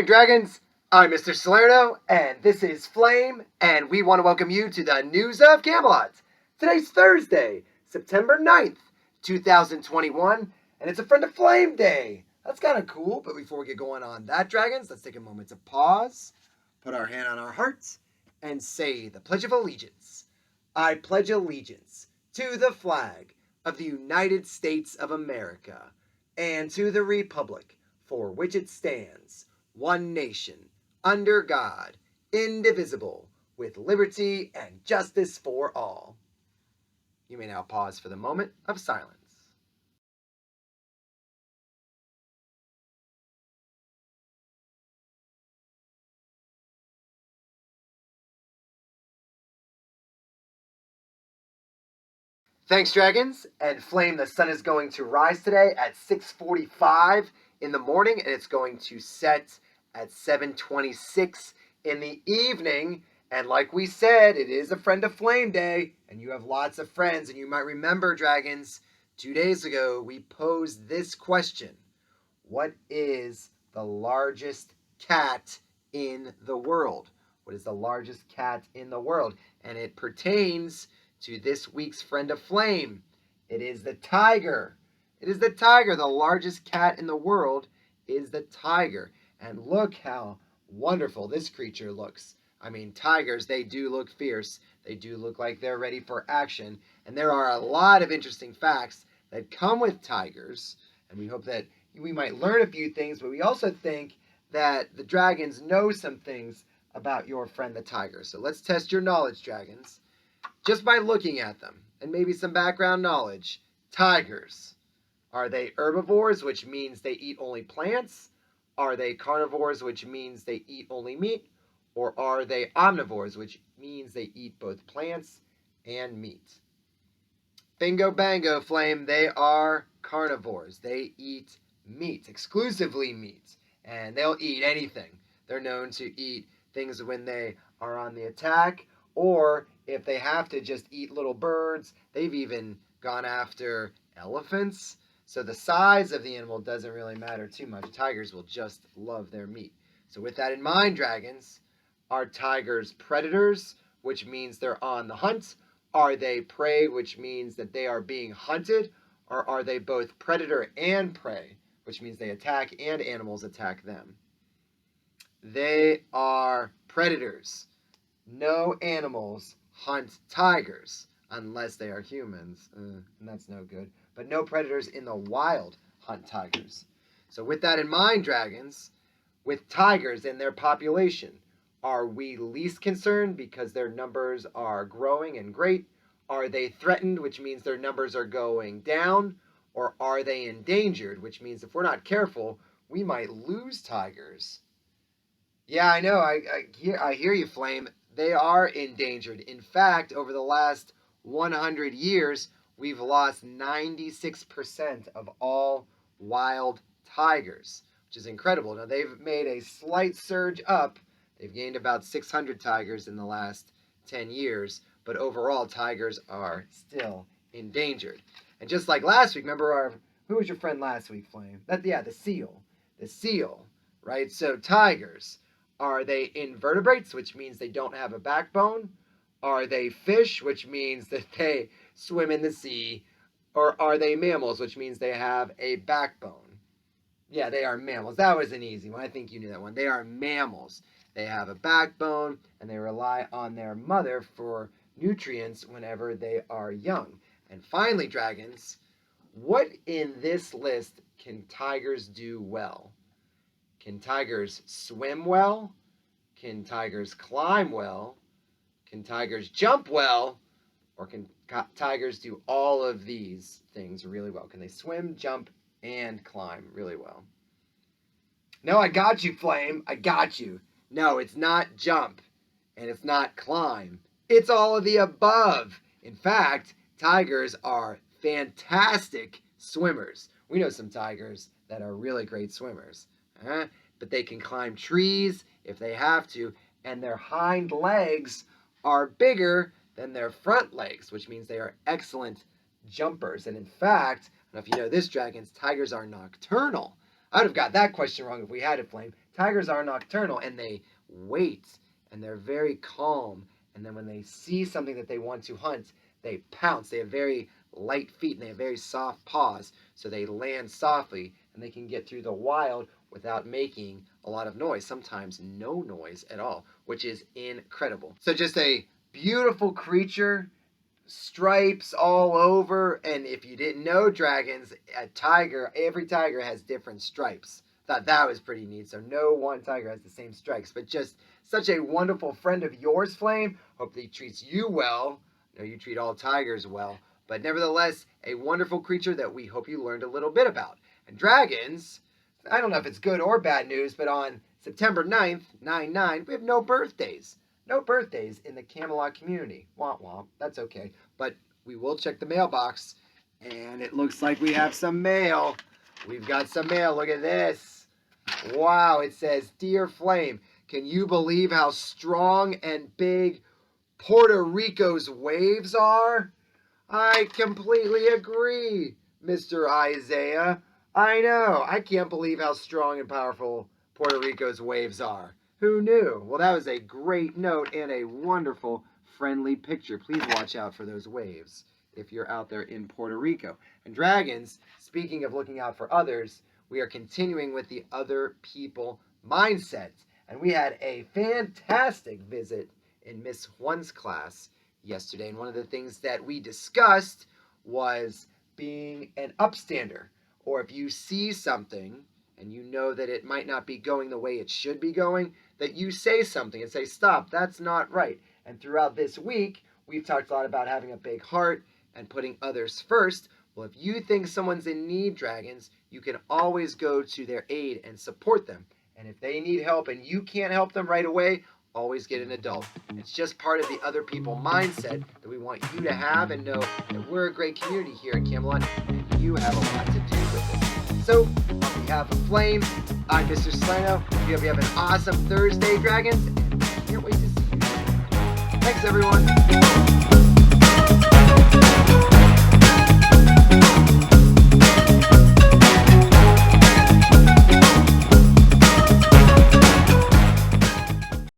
morning, Dragons. I'm Mr. Salerno, and this is Flame, and we want to welcome you to the News of Camelot. Today's Thursday, September 9th, 2021, and it's a Friend of Flame Day. That's kind of cool, but before we get going on that, Dragons, let's take a moment to pause, put our hand on our hearts, and say the Pledge of Allegiance. I pledge allegiance to the flag of the United States of America and to the republic for which it stands, one nation, under God, indivisible, with liberty and justice for all. You may now pause for the moment of silence. Thanks, Dragons. And Flame, the sun is going to rise today at 6:45 in the morning, and it's going to set at 7:26 in the evening. And like we said, it is a Friend of Flame Day, and you have lots of friends. And you might remember, Dragons, 2 days ago, we posed this question. What is the largest cat in the world? What is the largest cat in the world? And it pertains to this week's Friend of Flame. It is the tiger. It is the tiger. The largest cat in the world is the tiger. And look how wonderful this creature looks. I mean, tigers, they do look fierce. They do look like they're ready for action. And there are a lot of interesting facts that come with tigers. And we hope that we might learn a few things, but we also think that the Dragons know some things about your friend the tiger. So let's test your knowledge, Dragons. Just by looking at them, and maybe some background knowledge. Tigers. Are they herbivores, which means they eat only plants? Are they carnivores, which means they eat only meat? Or are they omnivores, which means they eat both plants and meat? Bingo bango, Flame. They are carnivores. They eat meat, exclusively meat. And they'll eat anything. They're known to eat things when they are on the attack, or if they have to just eat little birds. They've even gone after elephants. So the size of the animal doesn't really matter too much. Tigers will just love their meat. So with that in mind, Dragons, are tigers predators, which means they're on the hunt? Are they prey, which means that they are being hunted? Or are they both predator and prey, which means they attack and animals attack them? They are predators. No animals hunt tigers unless they are humans, and that's no good. But no predators in the wild hunt tigers. So with that in mind, Dragons, with tigers and their population, are we least concerned because their numbers are growing and great? Are they threatened, which means their numbers are going down? Or are they endangered, which means if we're not careful, we might lose tigers? Yeah, I know. I hear you, Flame. They are endangered. In fact, over the last 100 years, we've lost 96% of all wild tigers, which is incredible. Now, they've made a slight surge up. They've gained about 600 tigers in the last 10 years, but overall, tigers are still endangered. And just like last week, remember who was your friend last week, Flame? The seal. The seal, right? So tigers. Are they invertebrates, which means they don't have a backbone? Are they fish, which means that they swim in the sea? Or are they mammals, which means they have a backbone? Yeah, they are mammals. That was an easy one. I think you knew that one. They are mammals. They have a backbone, and they rely on their mother for nutrients whenever they are young. And finally, Dragons, what in this list can tigers do well? Can tigers swim well? Can tigers climb well? Can tigers jump well? Or can tigers do all of these things really well? Can they swim, jump, and climb really well? No, I got you, Flame. I got you. No, it's not jump, and it's not climb. It's all of the above. In fact, tigers are fantastic swimmers. We know some tigers that are really great swimmers. But they can climb trees if they have to, and their hind legs are bigger than their front legs, which means they are excellent jumpers. And in fact, I don't know if you know this, Dragons, tigers are nocturnal. I would have got that question wrong if we had it, Flame. Tigers are nocturnal, and they wait, and they're very calm. And then when they see something that they want to hunt, they pounce. They have very light feet, and they have very soft paws, so they land softly, and they can get through the wild without making a lot of noise, sometimes no noise at all, which is incredible. So just a beautiful creature, stripes all over, and if you didn't know, dragons, every tiger has different stripes. Thought that was pretty neat. So no one tiger has the same stripes, but just such a wonderful friend of yours, Flame. Hope that he treats you well. I know you treat all tigers well, but nevertheless, a wonderful creature that we hope you learned a little bit about. And dragons, I don't know if it's good or bad news, but on September 9th, 9/9, we have no birthdays. No birthdays in the Camelot community. Womp womp. That's okay. But we will check the mailbox, and it looks like we have some mail. We've got some mail. Look at this. Wow. It says, "Dear Flame, can you believe how strong and big Puerto Rico's waves are?" I completely agree, Mr. Isaiah. I know. I can't believe how strong and powerful Puerto Rico's waves are. Who knew? Well, that was a great note and a wonderful, friendly picture. Please watch out for those waves if you're out there in Puerto Rico. And dragons, speaking of looking out for others, we are continuing with the other people mindset. And we had a fantastic visit in Miss Juan's class yesterday. And one of the things that we discussed was being an upstander. Or if you see something and you know that it might not be going the way it should be going, that you say something and say, "Stop, that's not right." And throughout this week, we've talked a lot about having a big heart and putting others first. Well, if you think someone's in need, dragons, you can always go to their aid and support them. And if they need help and you can't help them right away, always get an adult. It's just part of the other people mindset that we want you to have, and know that we're a great community here at Camelot, and you have a lot to do with it. So, on behalf of Flame, I'm Mr. Slano. We hope you have an awesome Thursday, dragons, and I can't wait to see you. Thanks, everyone.